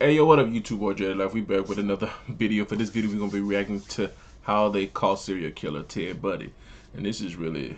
Hey yo, what up YouTube boy Jedi Life? We back with another video. For this video we're gonna be reacting to how they caught serial killer Ted Bundy. And this is really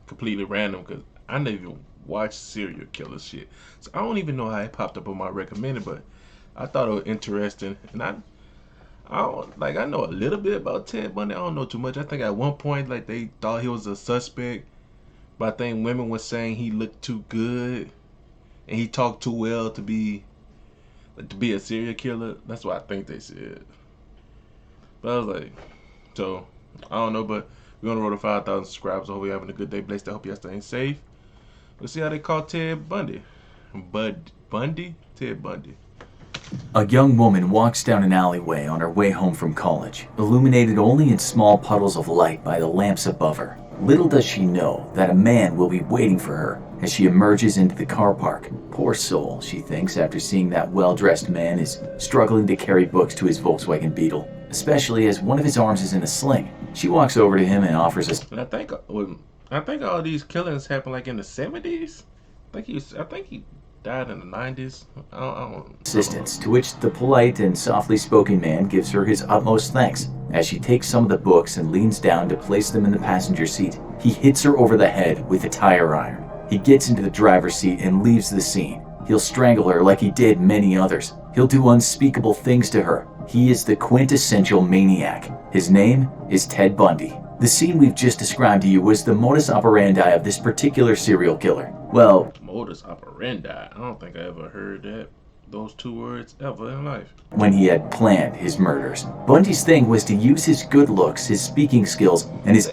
completely random because I never even watched serial killer shit. So I don't even know how it popped up on my recommended, but I thought it was interesting. And I know a little bit about Ted Bundy. I don't know too much. I think at one point like they thought he was a suspect, but I think women were saying he looked too good and he talked too well to be a serial killer. That's what I think they said. But I was like, so I don't know, but we're gonna roll to 5,000 subscribers. I hope you're having a good day. Blessed. I hope you're staying safe. Let's see how they call Ted Bundy. Ted Bundy. A young woman walks down an alleyway on her way home from college, illuminated only in small puddles of light by the lamps above her. Little does she know that a man will be waiting for her as she emerges into the car park. Poor soul, she thinks, after seeing that well-dressed man is struggling to carry books to his Volkswagen Beetle, especially as one of his arms is in a sling. She walks over to him and offers a... And I think all these killings happened like in the 70s. I think he died in the 90s. I don't assistance, to which the polite and softly spoken man gives her his utmost thanks. As she takes some of the books and leans down to place them in the passenger seat, he hits her over the head with a tire iron. He gets into the driver's seat and leaves the scene. He'll strangle her like he did many others. He'll do unspeakable things to her. He is the quintessential maniac. His name is Ted Bundy. The scene we've just described to you was the modus operandi of this particular serial killer. Well, modus operandi. I don't think I ever heard those two words ever in life. When he had planned his murders, Bundy's thing was to use his good looks, his speaking skills, and his...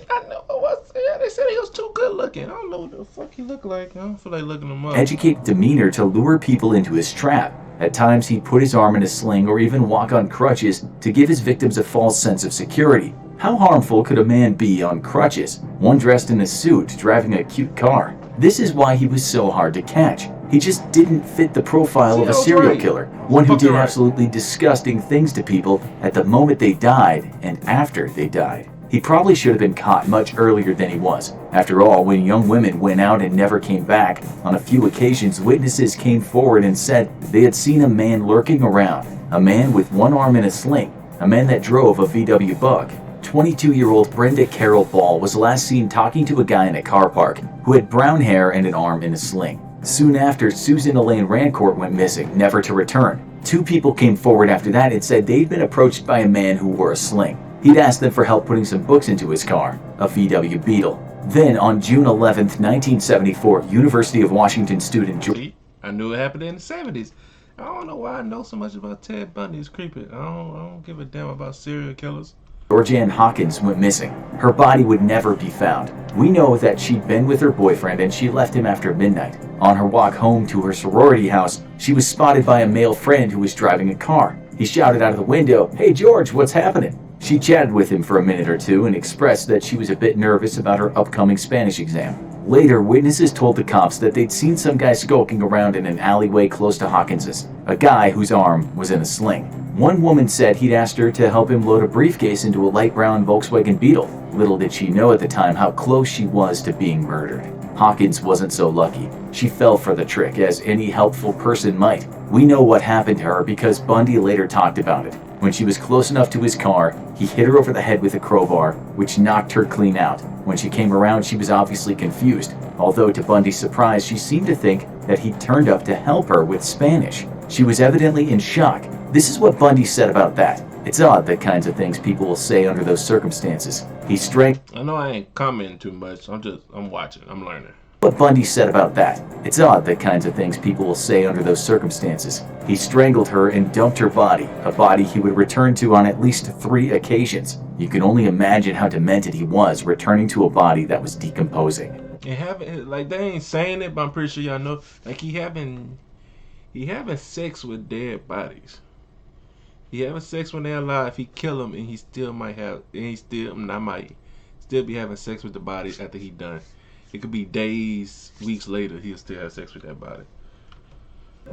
They said he was too good looking. I don't know what the fuck he looked like. I don't feel like looking him up. educated demeanor to lure people into his trap. At times, he'd put his arm in a sling or even walk on crutches to give his victims a false sense of security. How harmful could a man be on crutches, one dressed in a suit driving a cute car? This is why he was so hard to catch. He just didn't fit the profile of a serial killer, one who did absolutely disgusting things to people at the moment they died and after they died. He probably should have been caught much earlier than he was. After all, when young women went out and never came back, on a few occasions witnesses came forward and said they had seen a man lurking around, a man with one arm in a sling, a man that drove a VW Bug. 22-year-old Brenda Carol Ball was last seen talking to a guy in a car park who had brown hair and an arm in a sling. Soon after, Susan Elaine Rancourt went missing, never to return. Two people came forward after that and said they'd been approached by a man who wore a sling. He'd asked them for help putting some books into his car, a VW Beetle. Then, on June 11th, 1974, University of Washington student... I knew it happened in the 70s. I don't know why I know so much about Ted Bundy. It's creepy. I don't give a damn about serial killers. Georgianne Hawkins went missing. Her body would never be found. We know that she'd been with her boyfriend and she left him after midnight. On her walk home to her sorority house, she was spotted by a male friend who was driving a car. He shouted out of the window, "Hey George, what's happening?" She chatted with him for a minute or two and expressed that she was a bit nervous about her upcoming Spanish exam. Later, witnesses told the cops that they'd seen some guy skulking around in an alleyway close to Hawkins's, a guy whose arm was in a sling. One woman said he'd asked her to help him load a briefcase into a light brown Volkswagen Beetle. Little did she know at the time how close she was to being murdered. Hawkins wasn't so lucky. She fell for the trick, as any helpful person might. We know what happened to her because Bundy later talked about it. When she was close enough to his car, he hit her over the head with a crowbar, which knocked her clean out. When she came around, she was obviously confused, although to Bundy's surprise, she seemed to think that he'd turned up to help her with Spanish. She was evidently in shock. This is what Bundy said about that. It's odd the kinds of things people will say under those circumstances. He strangled... I know I ain't commenting too much. I'm watching. I'm learning. What Bundy said about that. It's odd the kinds of things people will say under those circumstances. He strangled her and dumped her body, a body he would return to on at least 3 occasions. You can only imagine how demented he was returning to a body that was decomposing. Like, they ain't saying it, but I'm pretty sure y'all know. Like, he having sex with dead bodies. He having sex when they're alive. He kill them, and he still be having sex with the body after he done. It could be days, weeks later, he'll still have sex with that body.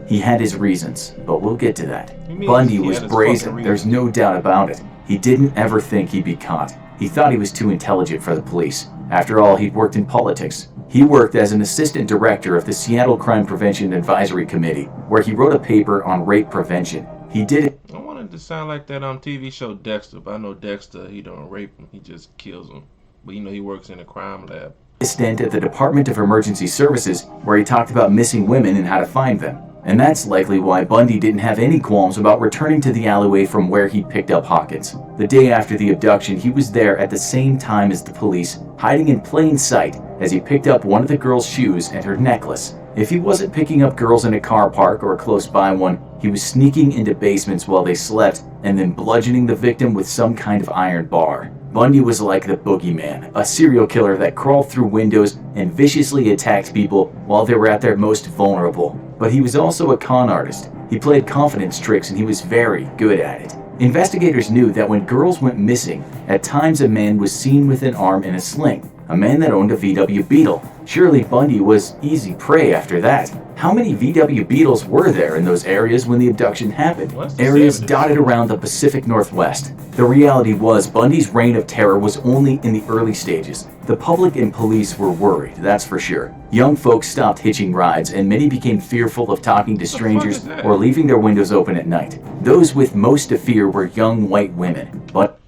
He had his reasons, but we'll get to that. Bundy was brazen, there's no doubt about it. He didn't ever think he'd be caught. He thought he was too intelligent for the police. After all, he'd worked in politics. He worked as an assistant director of the Seattle Crime Prevention Advisory Committee, where he wrote a paper on rape prevention. He He did it I wanted to sound like that on TV show Dexter, but I know Dexter, he don't rape him, he just kills him. But you know he works in a crime lab. a stint at the Department of Emergency Services where he talked about missing women and how to find them. And that's likely why Bundy didn't have any qualms about returning to the alleyway from where he picked up Hawkins. The day after the abduction, he was there at the same time as the police, hiding in plain sight as he picked up one of the girl's shoes and her necklace. If he wasn't picking up girls in a car park or close by one, he was sneaking into basements while they slept and then bludgeoning the victim with some kind of iron bar. Bundy was like the boogeyman, a serial killer that crawled through windows and viciously attacked people while they were at their most vulnerable. But he was also a con artist. He played confidence tricks and he was very good at it. Investigators knew that when girls went missing, at times a man was seen with an arm in a sling, a man that owned a VW Beetle. Surely Bundy was easy prey after that. How many VW Beetles were there in those areas when the abduction happened? Areas dotted around the Pacific Northwest. The reality was Bundy's reign of terror was only in the early stages. The public and police were worried, that's for sure. Young folks stopped hitching rides and many became fearful of talking to strangers or leaving their windows open at night. Those with most to fear were young white women. But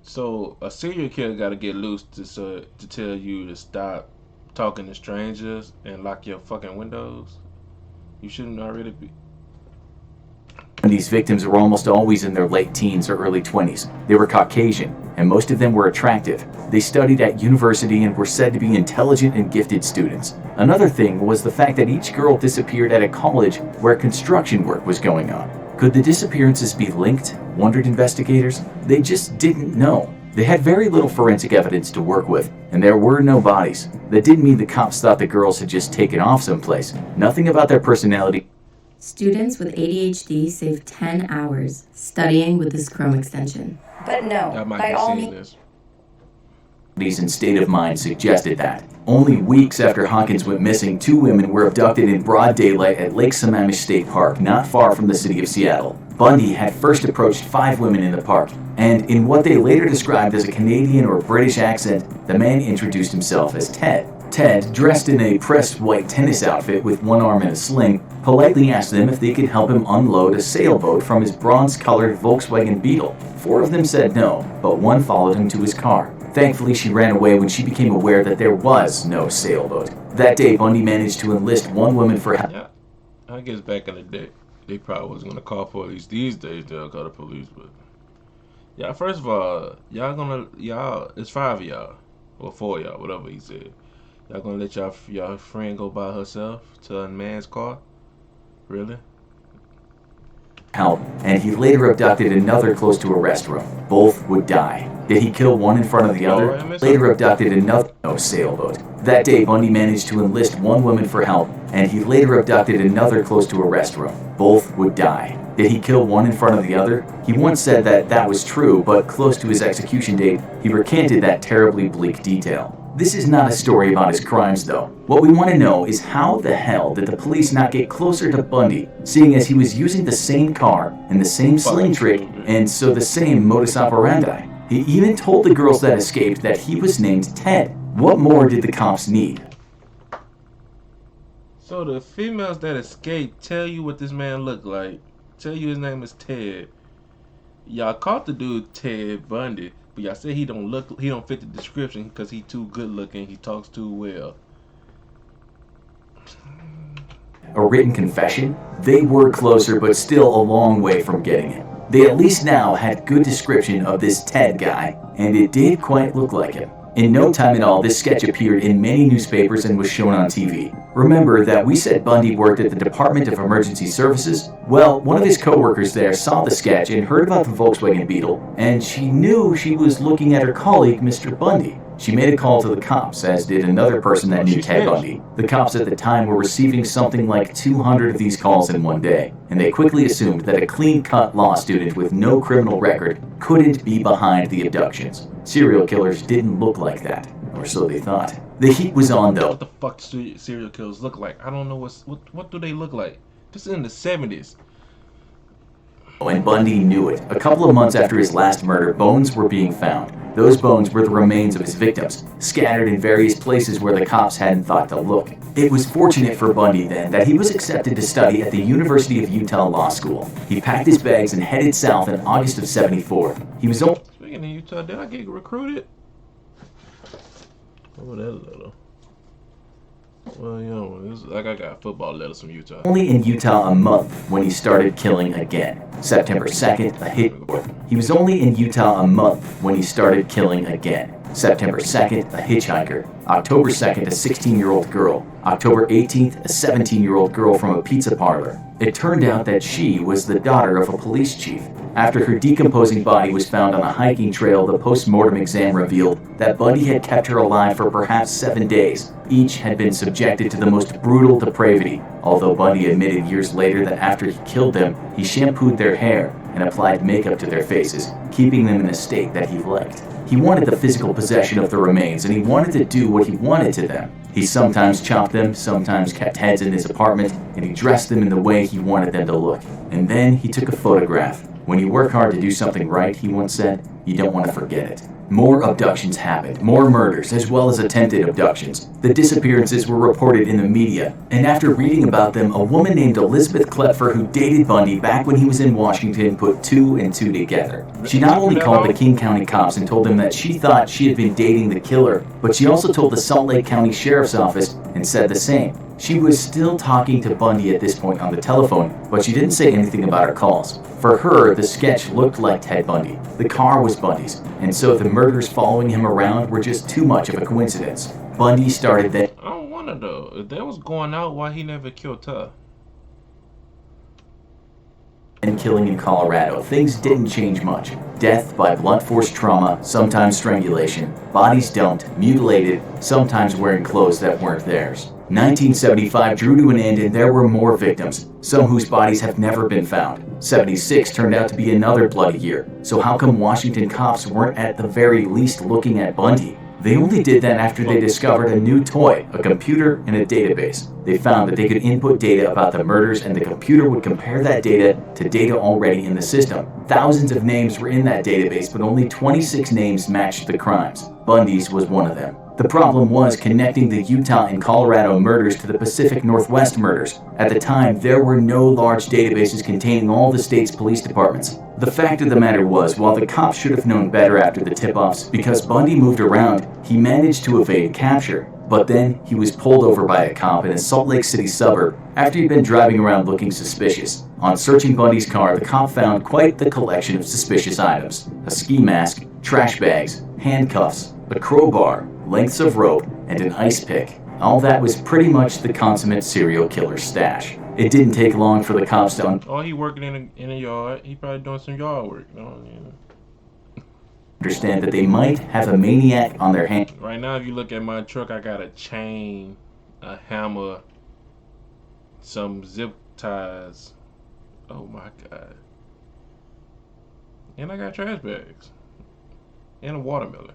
So a serial killer got to get loose to tell you to stop talking to strangers and lock your fucking windows. You shouldn't already be. Bundy's victims were almost always in their late teens or early 20s. They were Caucasian, and most of them were attractive. They studied at university and were said to be intelligent and gifted students. Another thing was the fact that each girl disappeared at a college where construction work was going on. Could the disappearances be linked? Wondered investigators. They just didn't know. They had very little forensic evidence to work with, and there were no bodies. That didn't mean the cops thought the girls had just taken off someplace. Nothing about their personality. Students with ADHD save 10 hours studying with this Chrome extension. But no, I might by have all seen means. These and state of mind suggested that. Only weeks after Hawkins went missing, 2 women were abducted in broad daylight at Lake Sammamish State Park, not far from the city of Seattle. Bundy had first approached 5 women in the park, and in what they later described as a Canadian or British accent, the man introduced himself as Ted. Ted, dressed in a pressed white tennis outfit with one arm in a sling, politely asked them if they could help him unload a sailboat from his bronze-colored Volkswagen Beetle. 4 of them said no, but one followed him to his car. Thankfully, she ran away when she became aware that there was no sailboat. That day, Bundy managed to enlist 1 woman for help. Yeah, I guess back in the day, they probably wasn't gonna call police. These days, they'll call the police. But yeah, first of all, y'all, it's 5 of y'all or 4 of y'all, whatever he said. Y'all gonna let y'all friend go by herself to a man's car? Really? Help, and he later abducted another close to a restroom. Both would die. Did he kill one in front of the other? Later abducted another sailboat. That day, Bundy managed to enlist 1 woman for help, and he later abducted another close to a restroom. Both would die. Did he kill one in front of the other? He once said that was true, but close to his execution date, he recanted that terribly bleak detail. This is not a story about his crimes, though. What we want to know is how the hell did the police not get closer to Bundy, seeing as he was using the same car and the same sling trick, and so the same modus operandi. He even told the girls that escaped that he was named Ted. What more did the cops need? So the females that escaped tell you what this man looked like. Tell you his name is Ted. Y'all caught the dude Ted Bundy, but y'all say he don't fit the description because he too good looking. He talks too well. A written confession? They were closer, but still a long way from getting it. They at least now had good description of this Ted guy, and it did quite look like him. In no time at all, this sketch appeared in many newspapers and was shown on TV. Remember that we said Bundy worked at the Department of Emergency Services? Well, one of his co-workers there saw the sketch and heard about the Volkswagen Beetle, and she knew she was looking at her colleague, Mr. Bundy. She made a call to the cops, as did another person that knew Ted Bundy. The cops at the time were receiving something like 200 of these calls in one day, and they quickly assumed that a clean-cut law student with no criminal record couldn't be behind the abductions. Serial killers didn't look like that, or so they thought. The heat was on, though. What the fuck do serial killers look like? I don't know what do they look like? This is in the 70s. And Bundy knew it. A couple of months after his last murder, bones were being found. Those bones were the remains of his victims, scattered in various places where the cops hadn't thought to look. It was fortunate for Bundy then that he was accepted to study at the University of Utah Law School. He packed his bags and headed south in August of '74. He was only... Speaking of Utah, did I get recruited? Oh, that little. Well, you know, it's like I got football letters from Utah. Only in Utah a month when he started killing again. September 2nd, a hit. He was only in Utah a month when he started killing again. September 2nd, a hitchhiker. October 2nd, a 16-year-old girl. October 18th, a 17-year-old girl from a pizza parlor. It turned out that she was the daughter of a police chief. After her decomposing body was found on a hiking trail, the post-mortem exam revealed that Bundy had kept her alive for perhaps 7 days. Each had been subjected to the most brutal depravity, although Bundy admitted years later that after he killed them, he shampooed their hair and applied makeup to their faces, keeping them in a state that he liked. He wanted the physical possession of the remains, and he wanted to do what he wanted to them. He sometimes chopped them, sometimes kept heads in his apartment, and he dressed them in the way he wanted them to look. And then he took a photograph. When you work hard to do something right, he once said, you don't want to forget it. More abductions happened, more murders, as well as attempted abductions. The disappearances were reported in the media, and after reading about them, a woman named Elizabeth Klepfer, who dated Bundy back when he was in Washington, put 2 and 2 together. She not only called the King County cops and told them that she thought she had been dating the killer, but she also told the Salt Lake County Sheriff's Office and said the same. She was still talking to Bundy at this point on the telephone, but she didn't say anything about her calls. For her, the sketch looked like Ted Bundy. The car was Bundy's, and so the murders following him around were just too much of a coincidence. Bundy started that. I don't wonder though, if that was going out, why he never killed her? And killing in Colorado, things didn't change much. Death by blunt force trauma, sometimes strangulation, bodies dumped, mutilated, sometimes wearing clothes that weren't theirs. 1975 drew to an end and there were more victims, some whose bodies have never been found. 76 turned out to be another bloody year, so how come Washington cops weren't at the very least looking at Bundy? They only did that after they discovered a new toy, a computer, and a database. They found that they could input data about the murders and the computer would compare that data to data already in the system. Thousands of names were in that database, but only 26 names matched the crimes. Bundy's was one of them. The problem was connecting the Utah and Colorado murders to the Pacific Northwest murders. At the time, there were no large databases containing all the state's police departments. The fact of the matter was, while the cops should have known better after the tip-offs, because Bundy moved around, he managed to evade capture. But then, he was pulled over by a cop in a Salt Lake City suburb after he'd been driving around looking suspicious. On searching Bundy's car, the cop found quite the collection of suspicious items. A ski mask, trash bags, handcuffs, a crowbar, lengths of rope, and an ice pick. All that was pretty much the consummate serial killer's stash. It didn't take long for the cops to Oh, he working in a yard. He probably doing some yard work. understand that they might have a maniac on their hands. Right now, if you look at my truck, I got a chain, a hammer, some zip ties. Oh my God. And I got trash bags. And a watermelon.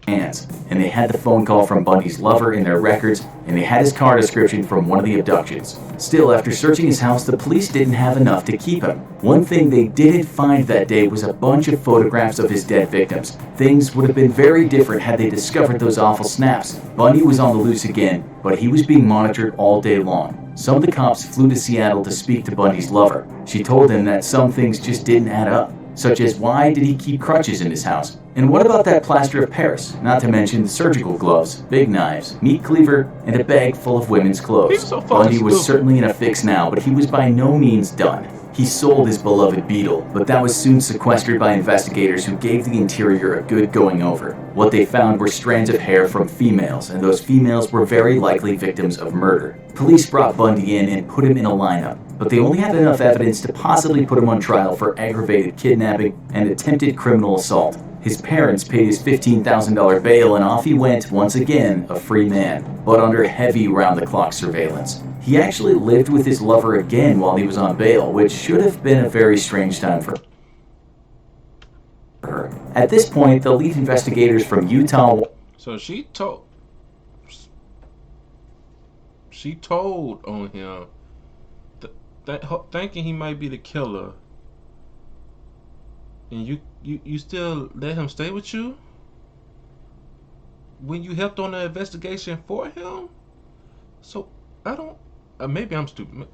And they had the phone call from Bundy's lover in their records, and they had his car description from one of the abductions. Still, after searching his house, the police didn't have enough to keep him. One thing they didn't find that day was a bunch of photographs of his dead victims. Things would have been very different had they discovered those awful snaps. Bundy was on the loose again, but he was being monitored all day long. Some of the cops flew to Seattle to speak to Bundy's lover. She told him that some things just didn't add up, such as why did he keep crutches in his house? And what about that plaster of Paris? Not to mention surgical gloves, big knives, meat cleaver, and a bag full of women's clothes. Bundy was certainly in a fix now, but he was by no means done. He sold his beloved Beetle, but that was soon sequestered by investigators who gave the interior a good going over. What they found were strands of hair from females, and those females were very likely victims of murder. Police brought Bundy in and put him in a lineup, but they only had enough evidence to possibly put him on trial for aggravated kidnapping and attempted criminal assault. His parents paid his $15,000 bail and off he went, once again, a free man, but under heavy round-the-clock surveillance. He actually lived with his lover again while he was on bail, which should have been a very strange time for her. At this point, the lead investigators from Utah... So she told on him that thinking he might be the killer. And you still let him stay with you when you helped on the investigation for him? So I don't. Maybe I'm stupid.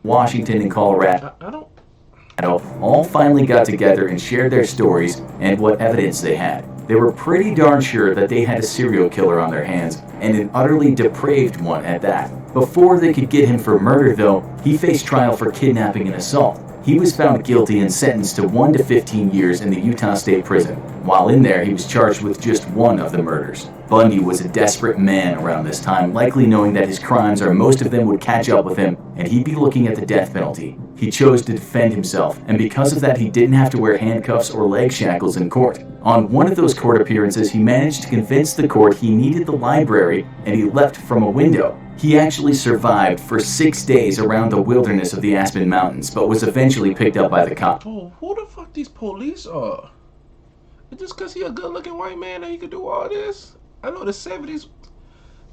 Washington and Colorado I don't. all finally got together and shared their stories and what evidence they had. They were pretty darn sure that they had a serial killer on their hands, and an utterly depraved one at that. Before they could get him for murder, though, he faced trial for kidnapping and assault. He was found guilty and sentenced to 1 to 15 years in the Utah State Prison. While in there, he was charged with just one of the murders. Bundy was a desperate man around this time, likely knowing that his crimes or most of them would catch up with him, and he'd be looking at the death penalty. He chose to defend himself, and because of that, he didn't have to wear handcuffs or leg shackles in court. On one of those court appearances, he managed to convince the court he needed the library, and he leapt from a window. He actually survived for 6 days around the wilderness of the Aspen Mountains, but was eventually picked up by the cops. Oh, who the fuck these police are? It's just because he a good-looking white man that he could do all this? I know the 70s.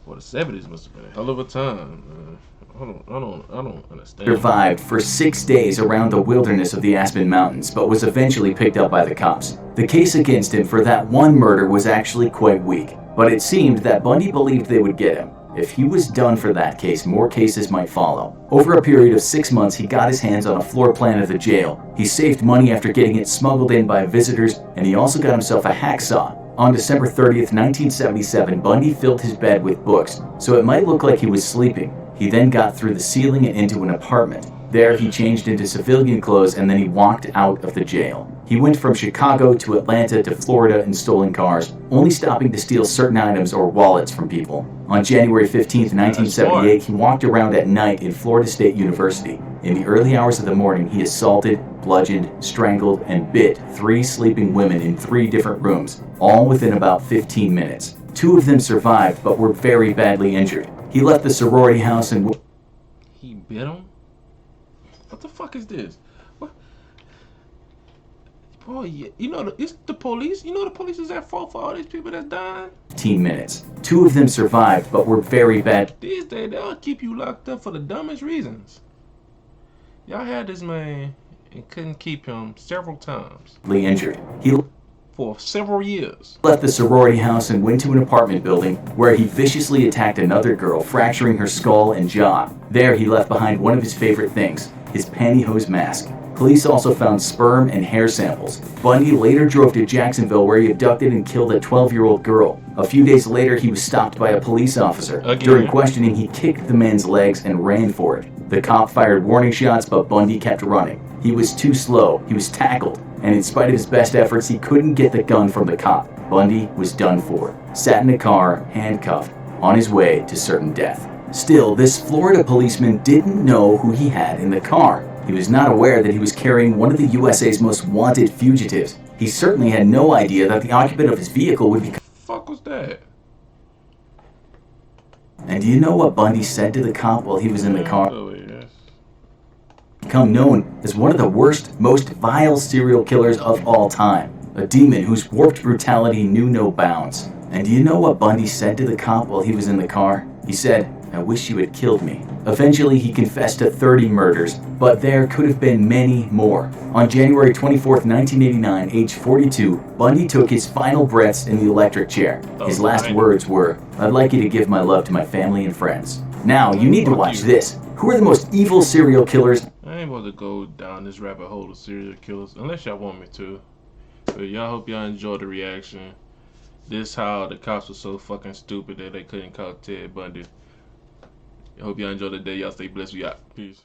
Well, the 70s must have been a hell of a time, man. I don't understand. Survived for 6 days around the wilderness of the Aspen Mountains, but was eventually picked up by the cops. The case against him for that one murder was actually quite weak, but it seemed that Bundy believed they would get him. If he was done for that case, more cases might follow. Over a period of 6 months, he got his hands on a floor plan of the jail. He saved money after getting it smuggled in by visitors, and he also got himself a hacksaw. On December 30th, 1977, Bundy filled his bed with books, so it might look like he was sleeping. He then got through the ceiling and into an apartment. There, he changed into civilian clothes, and then he walked out of the jail. He went from Chicago to Atlanta to Florida in stolen cars, only stopping to steal certain items or wallets from people. On January 15th, 1978, he walked around at night in Florida State University. In the early hours of the morning, he assaulted, bludgeoned, strangled, and bit 3 sleeping women in 3 different rooms, all within about 15 minutes. 2 of them survived, but were very badly injured. He left the sorority house and... He bit him? What the fuck is this? What? Oh yeah, you know it's the police. You know the police is at fault for all these people that's dying. 15 minutes. 2 of them survived, but were very bad. These days they'll keep you locked up for the dumbest reasons. Y'all had this man and couldn't keep him several times. Injured. He For several years. left the sorority house and went to an apartment building where he viciously attacked another girl, fracturing her skull and jaw. There he left behind one of his favorite things, his pantyhose mask. Police also found sperm and hair samples. Bundy later drove to Jacksonville where he abducted and killed a 12-year-old girl. A few days later, he was stopped by a police officer. During questioning, he kicked the man's legs and ran for it. The cop fired warning shots, but Bundy kept running. He was too slow. He was tackled, and in spite of his best efforts, he couldn't get the gun from the cop. Bundy was done for. Sat in a car, handcuffed, on his way to certain death. Still, this Florida policeman didn't know who he had in the car. He was not aware that he was carrying one of the USA's most wanted fugitives. He certainly had no idea that the occupant of his vehicle would be... What the fuck was that? And do you know what Bundy said to the cop while he was in the car? Oh, yes. Become known as one of the worst, most vile serial killers of all time. A demon whose warped brutality knew no bounds. And do you know what Bundy said to the cop while he was in the car? He said, "I wish you had killed me." Eventually, he confessed to 30 murders, but there could have been many more. On January 24th, 1989, age 42, Bundy took his final breaths in the electric chair. His last words were, "I'd like you to give my love to my family and friends." Now, you need to watch this. Who are the most evil serial killers? I ain't about to go down this rabbit hole of serial killers unless y'all want me to. But y'all hope y'all enjoy the reaction. This how the cops were so fucking stupid that they couldn't call Ted Bundy. I hope y'all enjoy the day. Y'all stay blessed. We out. Peace.